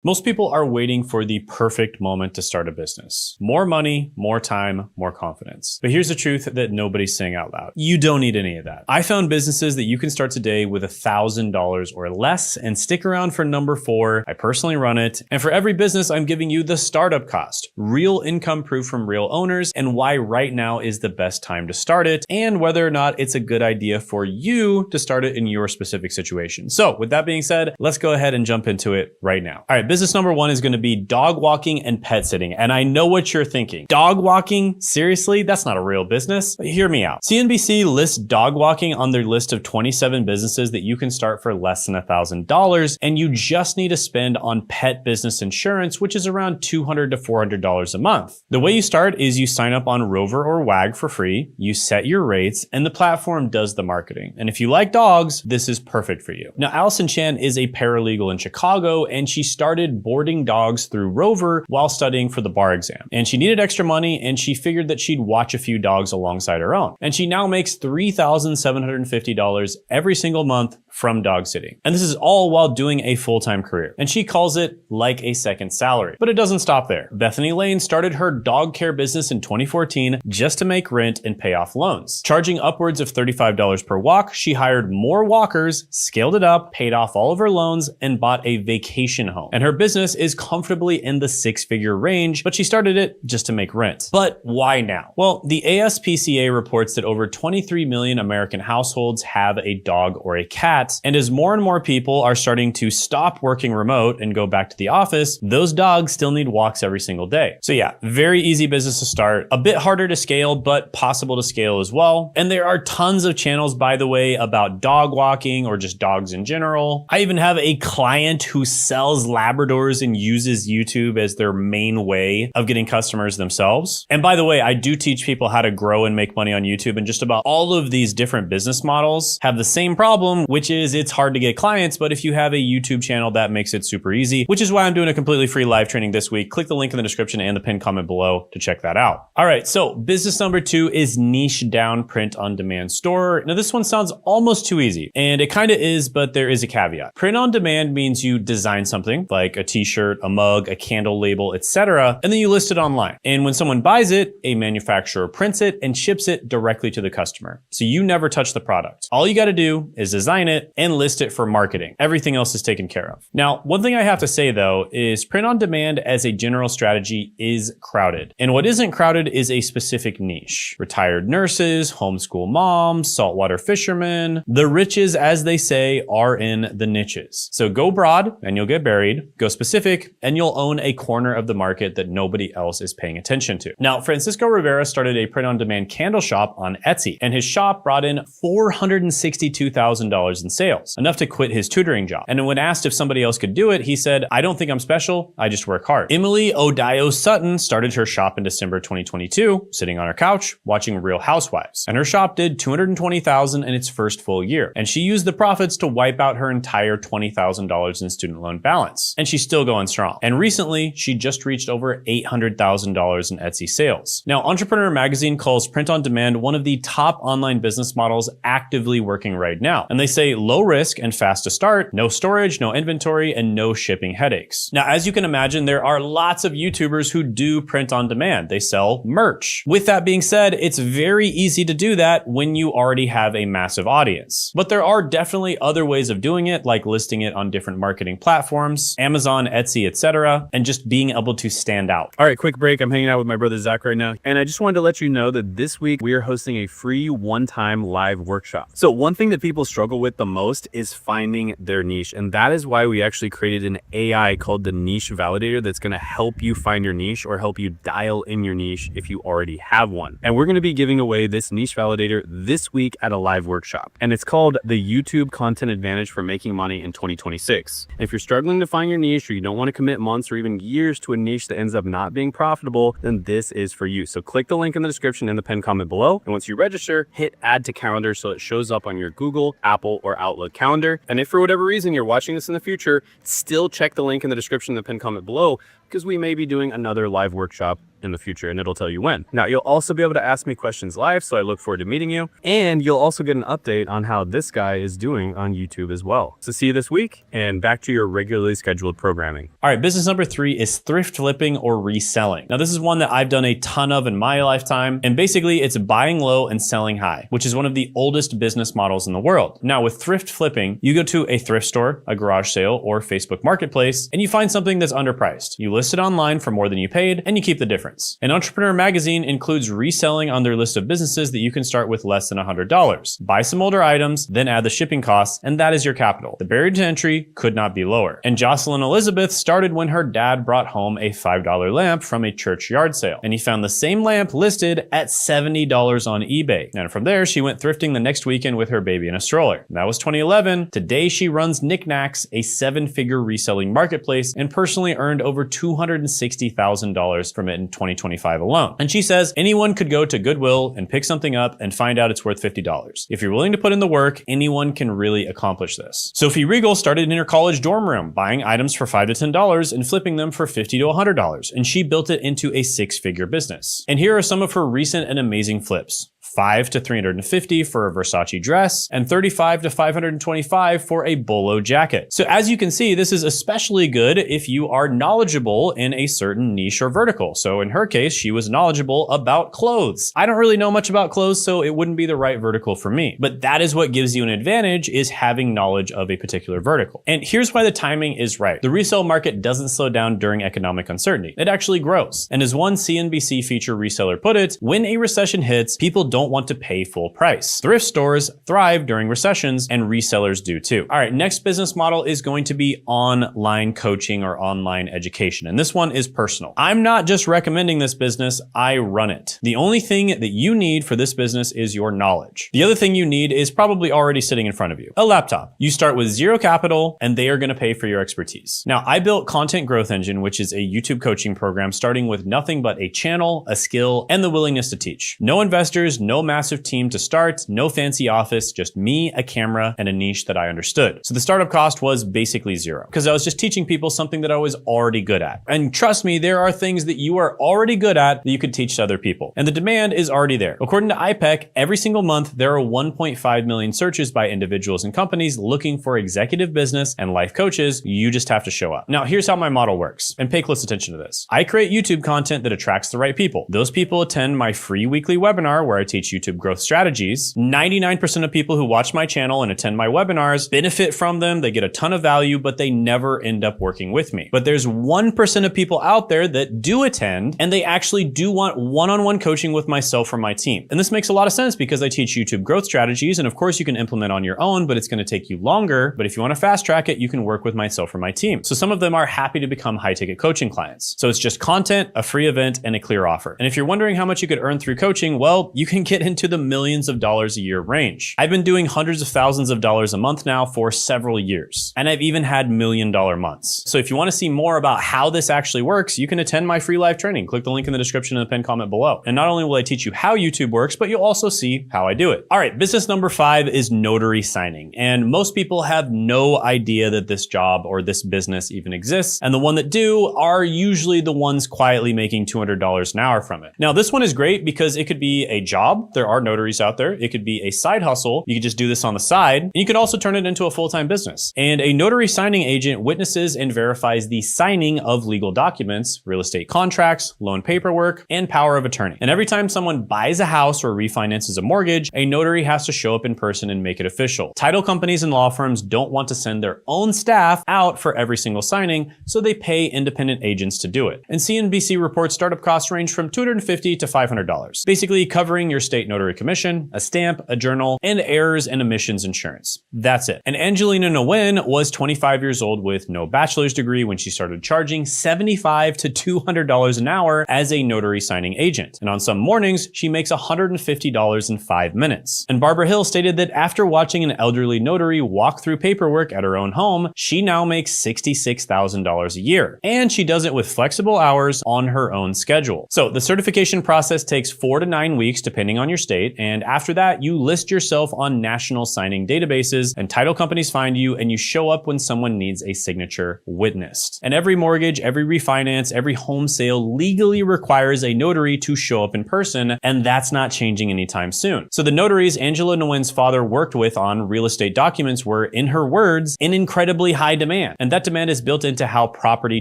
Most people are waiting for the perfect moment to start a business. More money, more time, more confidence. But here's the truth that nobody's saying out loud. You don't need any of that. I found businesses that you can start today with $1,000 or less and stick around for number 4. I personally run it. And for every business, I'm giving you the startup cost, real income proof from real owners, and why right now is the best time to start it, and whether or not it's a good idea for you to start it in your specific situation. So with that being said, let's go ahead and jump into it right now. All right. Business number 1 is going to be dog walking and pet sitting. And I know what you're thinking. Dog walking? Seriously? That's not a real business. But hear me out. CNBC lists dog walking on their list of 27 businesses that you can start for less than $1,000. And you just need to spend on pet business insurance, which is around $200 to $400 a month. The way you start is you sign up on Rover or Wag for free. You set your rates and the platform does the marketing. And if you like dogs, this is perfect for you. Now, Allison Chan is a paralegal in Chicago and she started boarding dogs through Rover while studying for the bar exam. And she needed extra money and she figured that she'd watch a few dogs alongside her own. And she now makes $3,750 every single month from dog sitting. And this is all while doing a full-time career. And she calls it like a second salary. But it doesn't stop there. Bethany Lane started her dog care business in 2014 just to make rent and pay off loans. Charging upwards of $35 per walk, she hired more walkers, scaled it up, paid off all of her loans, and bought a vacation home. And her business is comfortably in the 6-figure range, but she started it just to make rent. But why now? Well, the ASPCA reports that over 23 million American households have a dog or a cat. And as more and more people are starting to stop working remote and go back to the office, those dogs still need walks every single day. So yeah, very easy business to start, a bit harder to scale, but possible to scale as well. And there are tons of channels, by the way, about dog walking or just dogs in general. I even have a client who sells Labradors and uses YouTube as their main way of getting customers themselves. And by the way, I do teach people how to grow and make money on YouTube, and just about all of these different business models have the same problem, which is it's hard to get clients, but if you have a YouTube channel, that makes it super easy, which is why I'm doing a completely free live training this week. Click the link in the description and the pinned comment below to check that out. All right, so business number 2 is niche down print on demand store. Now this one sounds almost too easy, and it kind of is, but there is a caveat. Print on demand means you design something like a t-shirt, a mug, a candle label, etc., and then you list it online. And when someone buys it, a manufacturer prints it and ships it directly to the customer. So you never touch the product. All you got to do is design it and list it for marketing. Everything else is taken care of. Now, one thing I have to say though is print on demand as a general strategy is crowded. And what isn't crowded is a specific niche. Retired nurses, homeschool moms, saltwater fishermen. The riches, as they say, are in the niches. So go broad and you'll get buried. Go specific and you'll own a corner of the market that nobody else is paying attention to. Now, Francisco Rivera started a print on demand candle shop on Etsy, and his shop brought in $462,000 in sales, enough to quit his tutoring job. And when asked if somebody else could do it, he said, "I don't think I'm special, I just work hard." Emily Odio Sutton started her shop in December 2022, sitting on her couch, watching Real Housewives. And her shop did $220,000 in its first full year. And she used the profits to wipe out her entire $20,000 in student loan balance. And she's still going strong. And recently, she just reached over $800,000 in Etsy sales. Now, Entrepreneur Magazine calls print on demand one of the top online business models actively working right now. And they say low risk and fast to start, no storage, no inventory, and no shipping headaches. Now, as you can imagine, there are lots of YouTubers who do print on demand. They sell merch. With that being said, it's very easy to do that when you already have a massive audience. But there are definitely other ways of doing it, like listing it on different marketing platforms, Amazon, Etsy, etc., and just being able to stand out. All right, quick break. I'm hanging out with my brother Zach right now, and I just wanted to let you know that this week we are hosting a free one-time live workshop. So one thing that people struggle with the most is finding their niche, and that is why we actually created an AI called the Niche Validator that's going to help you find your niche or help you dial in your niche if you already have one. And we're going to be giving away this Niche Validator this week at a live workshop, and it's called the YouTube Content Advantage for Making Money in 2026. And if you're struggling to find your niche, or you don't want to commit months or even years to a niche that ends up not being profitable, then this is for you. So click the link in the description and the pinned comment below, and once you register, hit add to calendar so it shows up on your Google, Apple, or Outlook calendar. And if for whatever reason you're watching this in the future, still check the link in the description and the pinned comment below, because we may be doing another live workshop in the future, and it'll tell you when. Now, you'll also be able to ask me questions live, so I look forward to meeting you. And you'll also get an update on how this guy is doing on YouTube as well. So see you this week, and back to your regularly scheduled programming. All right, business number 3 is thrift flipping or reselling. Now, this is one that I've done a ton of in my lifetime. And basically, it's buying low and selling high, which is one of the oldest business models in the world. Now, with thrift flipping, you go to a thrift store, a garage sale, or Facebook Marketplace, and you find something that's underpriced. You list it online for more than you paid, and you keep the difference. And Entrepreneur Magazine includes reselling on their list of businesses that you can start with less than $100. Buy some older items, then add the shipping costs, and that is your capital. The barrier to entry could not be lower. And Jocelyn Elizabeth started when her dad brought home a $5 lamp from a church yard sale, and he found the same lamp listed at $70 on eBay. And from there, she went thrifting the next weekend with her baby in a stroller. And that was 2011. Today, she runs Knickknacks, a 7-figure reselling marketplace, and personally earned over $260,000 from it in 2025 alone. And she says anyone could go to Goodwill and pick something up and find out it's worth $50. If you're willing to put in the work, anyone can really accomplish this. Sophie Regal started in her college dorm room, buying items for $5 to $10 and flipping them for $50 to $100. And she built it into a 6-figure business. And here are some of her recent and amazing flips. $5 to $350 for a Versace dress, and $35 to $525 for a bolo jacket. So as you can see, this is especially good if you are knowledgeable in a certain niche or vertical. So in her case, she was knowledgeable about clothes. I don't really know much about clothes, so it wouldn't be the right vertical for me. But that is what gives you an advantage, is having knowledge of a particular vertical. And here's why the timing is right. The resale market doesn't slow down during economic uncertainty. It actually grows. And as one CNBC feature reseller put it, when a recession hits, people don't want to pay full price. Thrift stores thrive during recessions, and resellers do too. All right, next business model is going to be online coaching or online education. And this one is personal. I'm not just recommending this business, I run it. The only thing that you need for this business is your knowledge. The other thing you need is probably already sitting in front of you. A laptop. You start with zero capital, and they are going to pay for your expertise. Now, I built Content Growth Engine, which is a YouTube coaching program starting with nothing but a channel, a skill, and the willingness to teach. No investors, no massive team to start, no fancy office, just me, a camera, and a niche that I understood. So the startup cost was basically zero because I was just teaching people something that I was already good at. And trust me, there are things that you are already good at that you could teach to other people. And the demand is already there. According to IPEC, every single month, there are 1.5 million searches by individuals and companies looking for executive business and life coaches. You just have to show up. Now, here's how my model works, and pay close attention to this. I create YouTube content that attracts the right people. Those people attend my free weekly webinar where I teach YouTube growth strategies. 99% of people who watch my channel and attend my webinars benefit from them. They get a ton of value, but they never end up working with me. But there's 1% of people out there that do attend, and they actually do want one-on-one coaching with myself or my team. And this makes a lot of sense because I teach YouTube growth strategies, and of course you can implement on your own, but it's going to take you longer. But if you want to fast track it, you can work with myself or my team. So some of them are happy to become high-ticket coaching clients. So it's just content, a free event, and a clear offer. And if you're wondering how much you could earn through coaching, well, you can get into the millions of dollars a year range. I've been doing hundreds of thousands of dollars a month now for several years, and I've even had $1 million months. So if you want to see more about how this actually works, you can attend my free live training. Click the link in the description and the pinned comment below. And not only will I teach you how YouTube works, but you'll also see how I do it. All right, business number 5 is notary signing. And most people have no idea that this job or this business even exists. And the one that do are usually the ones quietly making $200 an hour from it. Now, this one is great because it could be a job. There are notaries out there. It could be a side hustle. You could just do this on the side. And you could also turn it into a full-time business. And a notary signing agent witnesses and verifies the signing of legal documents, real estate contracts, loan paperwork, and power of attorney. And every time someone buys a house or refinances a mortgage, a notary has to show up in person and make it official. Title companies and law firms don't want to send their own staff out for every single signing, so they pay independent agents to do it. And CNBC reports startup costs range from $250 to $500, basically covering your state notary commission, a stamp, a journal, and errors and omissions insurance. That's it. And Angelina Nguyen was 25 years old with no bachelor's degree when she started charging $75 to $200 an hour as a notary signing agent. And on some mornings, she makes $150 in 5 minutes. And Barbara Hill stated that after watching an elderly notary walk through paperwork at her own home, she now makes $66,000 a year. And she does it with flexible hours on her own schedule. So the certification process takes 4 to 9 weeks depending depending on your state. And after that, you list yourself on national signing databases, and title companies find you, and you show up when someone needs a signature witnessed. And every mortgage, every refinance, every home sale legally requires a notary to show up in person, and that's not changing anytime soon. So the notaries Angela Nguyen's father worked with on real estate documents were, in her words, in incredibly high demand. And that demand is built into how property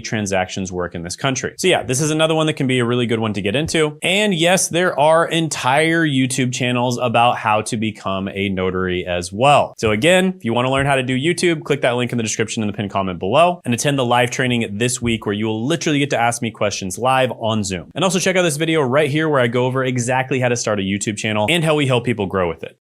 transactions work in this country. So yeah, this is another one that can be a really good one to get into. And yes, there are entire YouTube channels about how to become a notary as well. So again, if you want to learn how to do YouTube, click that link in the description in the pinned comment below and attend the live training this week where you will literally get to ask me questions live on Zoom. And also check out this video right here where I go over exactly how to start a YouTube channel and how we help people grow with it.